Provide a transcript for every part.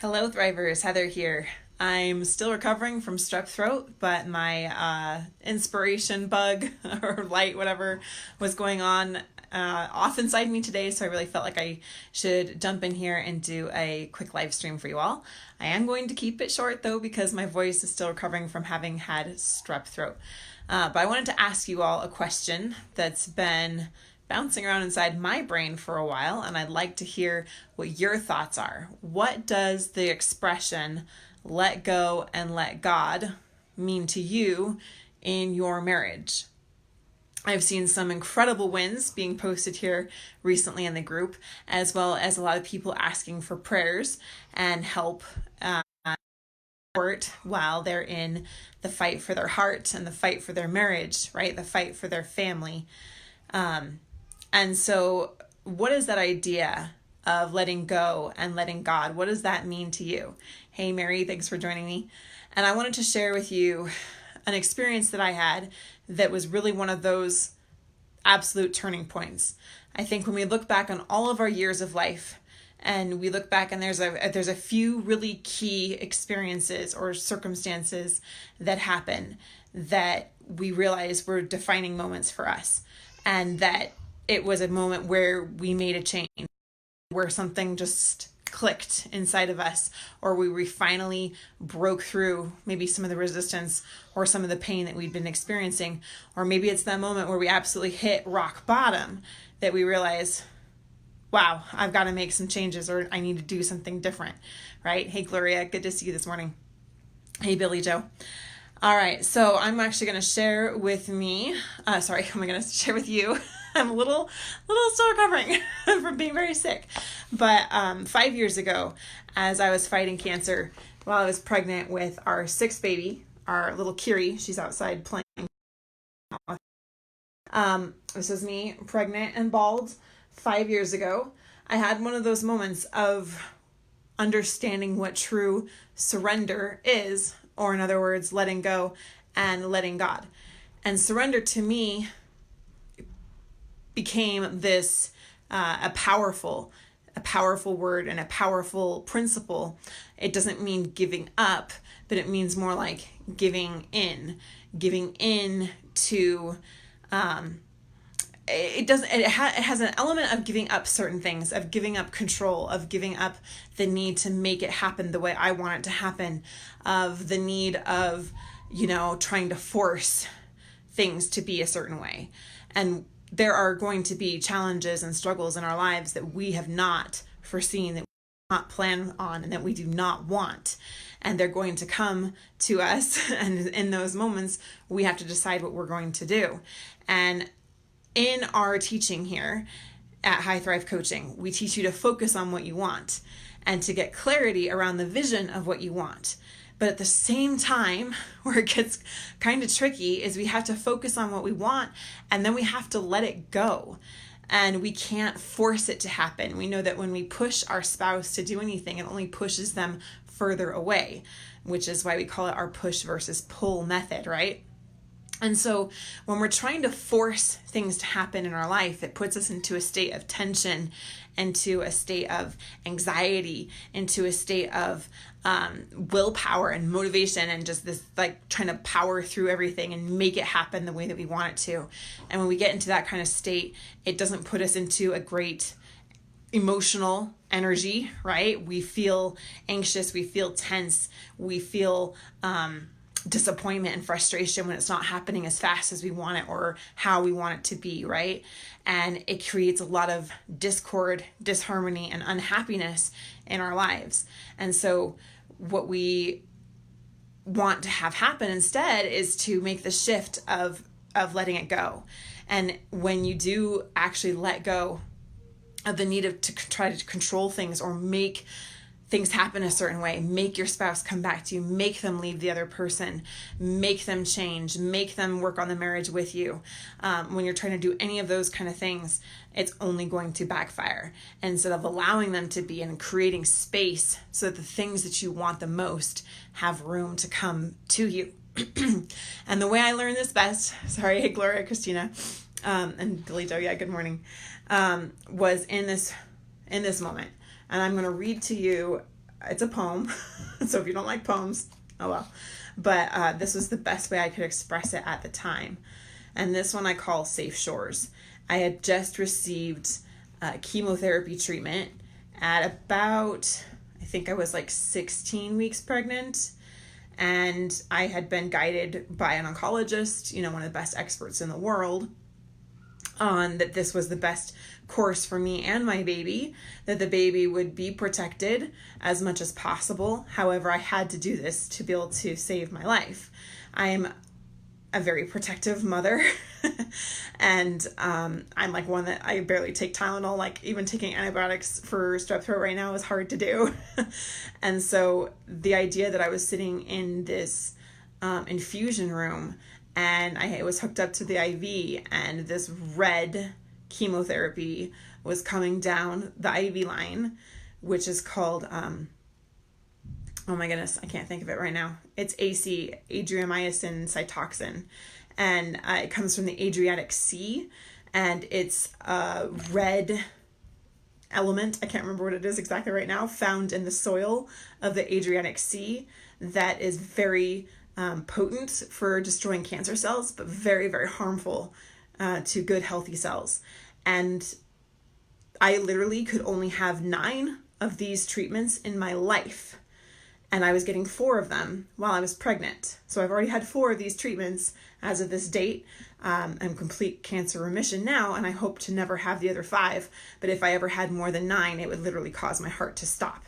Hello, Thrivers. Heather here. I'm still recovering from strep throat, but my inspiration bug or light, whatever was going on, off inside me today. So I really felt like I should jump in here and do a quick live stream for you all. I am going to keep it short though, because my voice is still recovering from having had strep throat. But I wanted to ask you all a question that's been bouncing around inside my brain for a while, and I'd like to hear what your thoughts are. What does the expression let go and let God mean to you in your marriage? I've seen some incredible wins being posted here recently in the group, as well as a lot of people asking for prayers and help support while they're in the fight for their heart and the fight for their marriage, right? The fight for their family. And so what is that idea of letting go and letting God? What does that mean to you? Hey, Mary, thanks for joining me. And I wanted to share with you an experience that I had that was really one of those absolute turning points. I think when we look back on all of our years of life and we look back and there's a few really key experiences or circumstances that happen that we realize were defining moments for us, and that it was a moment where we made a change, where something just clicked inside of us, or we finally broke through maybe some of the resistance or some of the pain that we'd been experiencing. Or maybe it's that moment where we absolutely hit rock bottom, that we realize, wow, I've got to make some changes, or I need to do something different, right? Hey, Gloria, good to see you this morning. Hey, Billy Joe. All right, so I'm actually going to share with you. I'm a little still recovering from being very sick. But 5 years ago, as I was fighting cancer, while I was pregnant with our sixth baby, our little Kiri, she's outside playing. This is me, pregnant and bald. 5 years ago, I had one of those moments of understanding what true surrender is, or in other words, letting go and letting God. And surrender to me became this a powerful word and a powerful principle. It doesn't mean giving up, but it means more like giving in to it has an element of giving up certain things, of giving up control, of giving up the need to make it happen the way I want it to happen, of the need of, trying to force things to be a certain way. And there are going to be challenges and struggles in our lives that we have not foreseen, that we do not plan on, and that we do not want. And they're going to come to us. And in those moments, we have to decide what we're going to do. And in our teaching here at High Thrive Coaching, we teach you to focus on what you want and to get clarity around the vision of what you want. But at the same time, where it gets kind of tricky is we have to focus on what we want, and then we have to let it go. And we can't force it to happen. We know that when we push our spouse to do anything, it only pushes them further away, which is why we call it our push versus pull method, right? And so when we're trying to force things to happen in our life, it puts us into a state of tension, into a state of anxiety, into a state of willpower and motivation, and just this like trying to power through everything and make it happen the way that we want it to. And when we get into that kind of state, it doesn't put us into a great emotional energy, right? We feel anxious, we feel tense, we feel disappointment and frustration when it's not happening as fast as we want it or how we want it to be, right? And it creates a lot of discord, disharmony, and unhappiness in our lives. And so what we want to have happen instead is to make the shift of letting it go. And when you do actually let go of the need to try to control things or make things happen a certain way, make your spouse come back to you, make them leave the other person, make them change, make them work on the marriage with you. When you're trying to do any of those kind of things, it's only going to backfire. And instead of allowing them to be and creating space so that the things that you want the most have room to come to you. And the way I learned this best, sorry, hey, Gloria, Christina, and Billy Joe, yeah, good morning, was in this moment. And I'm going to read to you it's a poem. So if you don't like poems, oh well. But this was the best way I could express it at the time. And this one I call Safe Shores. I had just received chemotherapy treatment at about, I think I was like 16 weeks pregnant. And I had been guided by an oncologist, you know, one of the best experts in the world, on that this was the best course for me and my baby, that the baby would be protected as much as possible. However, I had to do this to be able to save my life. I am a very protective mother. And I'm like one that I barely take Tylenol. Like even taking antibiotics for strep throat right now is hard to do. And so the idea that I was sitting in this infusion room and I was hooked up to the IV and this red chemotherapy was coming down the IV line, which is called, oh my goodness, I can't think of it right now. It's AC, adriamycin cytoxin. And it comes from the Adriatic Sea, and it's a red element, I can't remember what it is exactly right now, found in the soil of the Adriatic Sea that is very potent for destroying cancer cells, but very, very harmful to good, healthy cells. And I literally could only have 9 of these treatments in my life. And I was getting 4 of them while I was pregnant. So I've already had 4 of these treatments as of this date. I'm complete cancer remission now, and I hope to never have the other 5. But if I ever had more than 9, it would literally cause my heart to stop.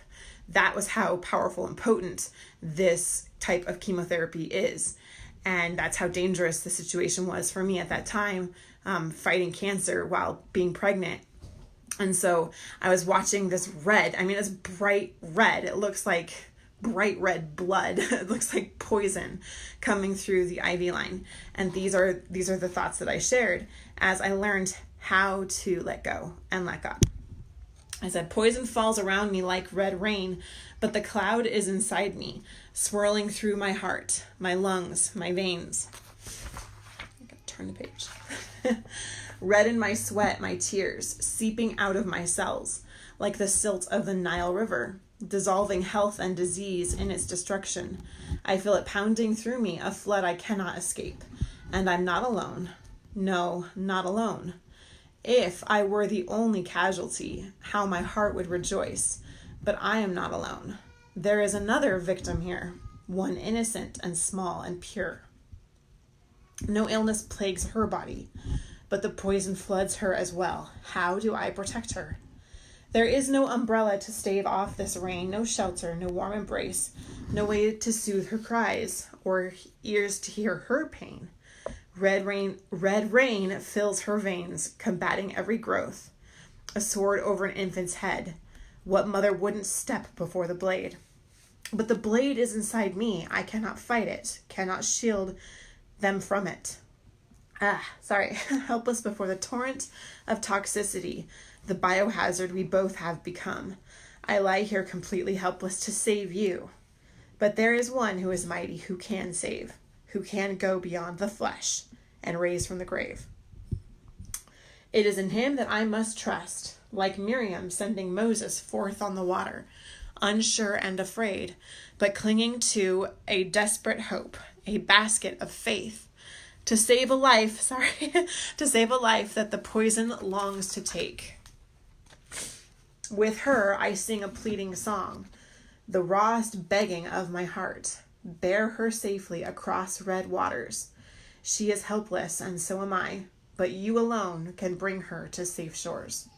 That was how powerful and potent this type of chemotherapy is. And that's how dangerous the situation was for me at that time, fighting cancer while being pregnant. And so I was watching this red. I mean, it's bright red. It looks like bright red blood. It looks like poison coming through the IV line. And these are the thoughts that I shared as I learned how to let go and let God. I said, poison falls around me like red rain, but the cloud is inside me, swirling through my heart, my lungs, my veins. I'm gonna turn the page. Red in my sweat, my tears, seeping out of my cells, like the silt of the Nile River, dissolving health and disease in its destruction. I feel it pounding through me, a flood I cannot escape. And I'm not alone. No, not alone. If I were the only casualty, how my heart would rejoice. But I am not alone. There is another victim here, one innocent and small and pure. No illness plagues her body, but the poison floods her as well. How do I protect her? There is no umbrella to stave off this rain, no shelter, no warm embrace, no way to soothe her cries, or ears to hear her pain. Red rain fills her veins, combating every growth. A sword over an infant's head. What mother wouldn't step before the blade? But the blade is inside me. I cannot fight it, cannot shield them from it. Helpless before the torrent of toxicity, the biohazard we both have become. I lie here completely helpless to save you. But there is one who is mighty, who can save, who can go beyond the flesh and raise from the grave. It is in him that I must trust, like Miriam sending Moses forth on the water, unsure and afraid, but clinging to a desperate hope, a basket of faith, to save a life, to save a life that the poison longs to take. With her, I sing a pleading song, the rawest begging of my heart. Bear her safely across red waters. She is helpless, and so am I, but you alone can bring her to safe shores.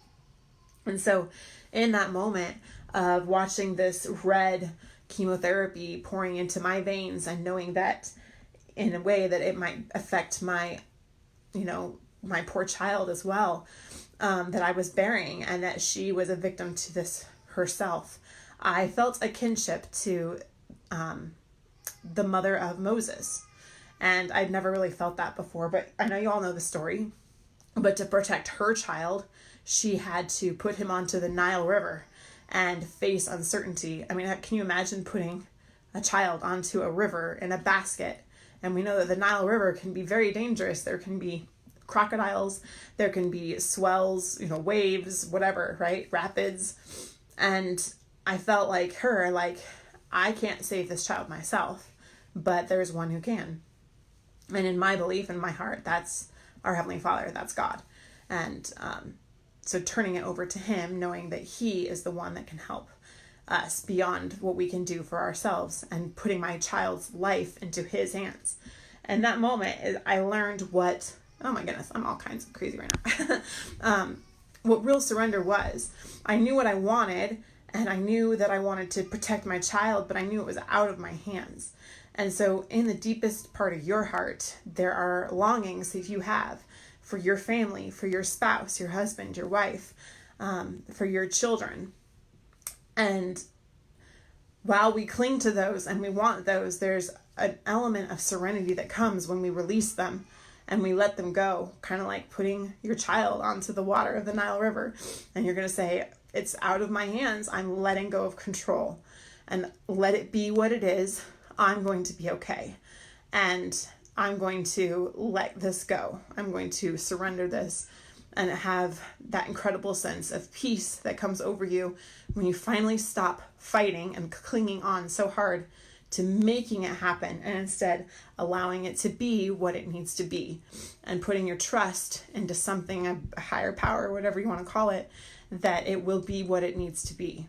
And so in that moment of watching this red chemotherapy pouring into my veins and knowing that in a way that it might affect my, my poor child as well, that I was bearing, and that she was a victim to this herself, I felt a kinship to the mother of Moses. And I'd never really felt that before, but I know you all know the story. But to protect her child, she had to put him onto the Nile River and face uncertainty. I mean, can you imagine putting a child onto a river in a basket? And we know that the Nile River can be very dangerous. There can be crocodiles, there can be swells, waves, whatever, right? Rapids. And I felt like her, like, I can't save this child myself, but there's one who can. And in my belief, in my heart, that's our Heavenly Father, that's God. And so turning it over to him, knowing that he is the one that can help us beyond what we can do for ourselves, and putting my child's life into his hands. And that moment, I learned what, oh my goodness, I'm all kinds of crazy right now. What real surrender was. I knew what I wanted, and I knew that I wanted to protect my child, but I knew it was out of my hands. And so in the deepest part of your heart, there are longings that you have for your family, for your spouse, your husband, your wife, for your children. And while we cling to those and we want those, there's an element of serenity that comes when we release them and we let them go, kind of like putting your child onto the water of the Nile River. And you're going to say, it's out of my hands. I'm letting go of control, and let it be what it is. I'm going to be okay. And I'm going to let this go. I'm going to surrender this and have that incredible sense of peace that comes over you when you finally stop fighting and clinging on so hard to making it happen, and instead allowing it to be what it needs to be, and putting your trust into something, a higher power, whatever you want to call it, that it will be what it needs to be.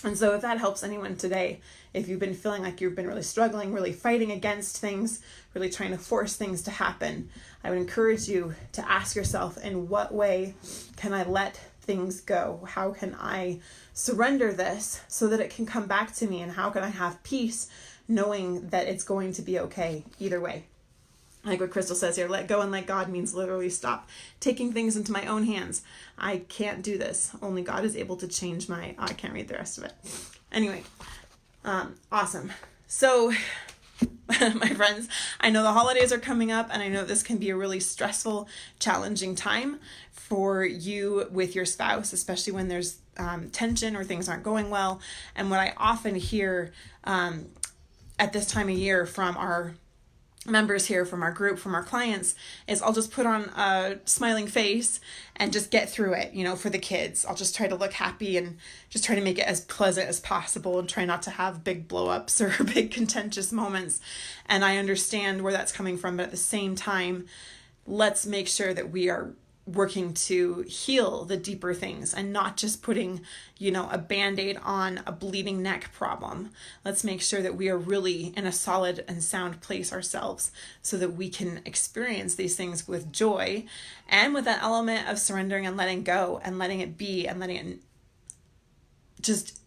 And so if that helps anyone today, if you've been feeling like you've been really struggling, really fighting against things, really trying to force things to happen, I would encourage you to ask yourself, in what way can I let things go? How can I surrender this so that it can come back to me? And how can I have peace knowing that it's going to be okay either way? Like what Crystal says here, let go and let God means literally stop taking things into my own hands. I can't do this. Only God is able to change my, I can't read the rest of it. Anyway, awesome. So my friends, I know the holidays are coming up, and I know this can be a really stressful, challenging time for you with your spouse, especially when there's tension or things aren't going well. And what I often hear at this time of year from our members here, from our group, from our clients, is I'll just put on a smiling face and just get through it, for the kids. I'll just try to look happy and just try to make it as pleasant as possible and try not to have big blow-ups or big contentious moments. And I understand where that's coming from, but at the same time, let's make sure that we are working to heal the deeper things and not just putting, a Band-Aid on a bleeding neck problem. Let's make sure that we are really in a solid and sound place ourselves so that we can experience these things with joy and with that element of surrendering and letting go and letting it be, and letting it, just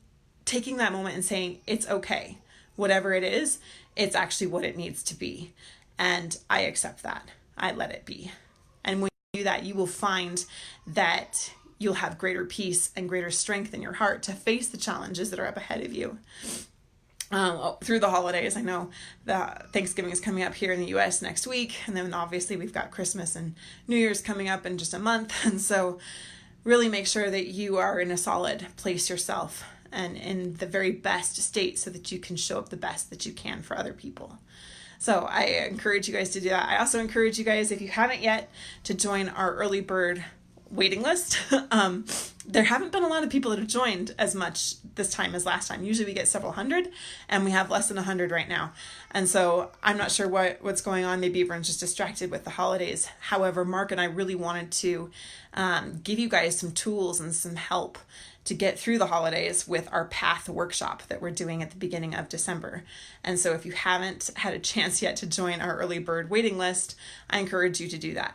taking that moment and saying, it's okay. Whatever it is, it's actually what it needs to be. And I accept that. I let it be. And when do that, you will find that you'll have greater peace and greater strength in your heart to face the challenges that are up ahead of you through the holidays. I know that Thanksgiving is coming up here in the US next week, and then obviously we've got Christmas and New Year's coming up in just a month. And so really make sure that you are in a solid place yourself and in the very best state so that you can show up the best that you can for other people. So I encourage you guys to do that. I also encourage you guys, if you haven't yet, to join our early bird waiting list. There haven't been a lot of people that have joined as much this time as last time. Usually we get several hundred, and we have less than 100 right now. And so I'm not sure what's going on. Maybe everyone's just distracted with the holidays. However, Mark and I really wanted to give you guys some tools and some help to get through the holidays with our Path workshop that we're doing at the beginning of December. And so if you haven't had a chance yet to join our early bird waiting list, I encourage you to do that.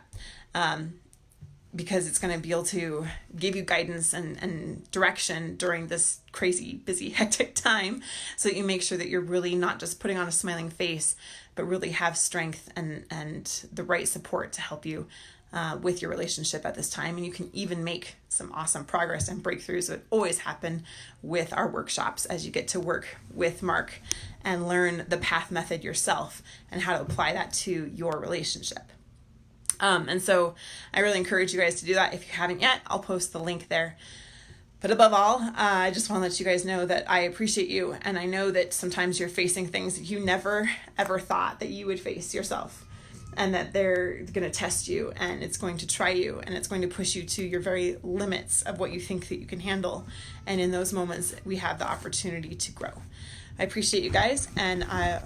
Because it's going to be able to give you guidance and direction during this crazy, busy, hectic time, so that you make sure that you're really not just putting on a smiling face, but really have strength and the right support to help you with your relationship at this time. And you can even make some awesome progress and breakthroughs that always happen with our workshops as you get to work with Mark and learn the Path method yourself and how to apply that to your relationship. And so I really encourage you guys to do that. If you haven't yet, I'll post the link there. But above all, I just want to let you guys know that I appreciate you. And I know that sometimes you're facing things that you never, ever thought that you would face yourself. and that they're going to test you, and it's going to try you, and it's going to push you to your very limits of what you think that you can handle. And in those moments, we have the opportunity to grow. I appreciate you guys, and I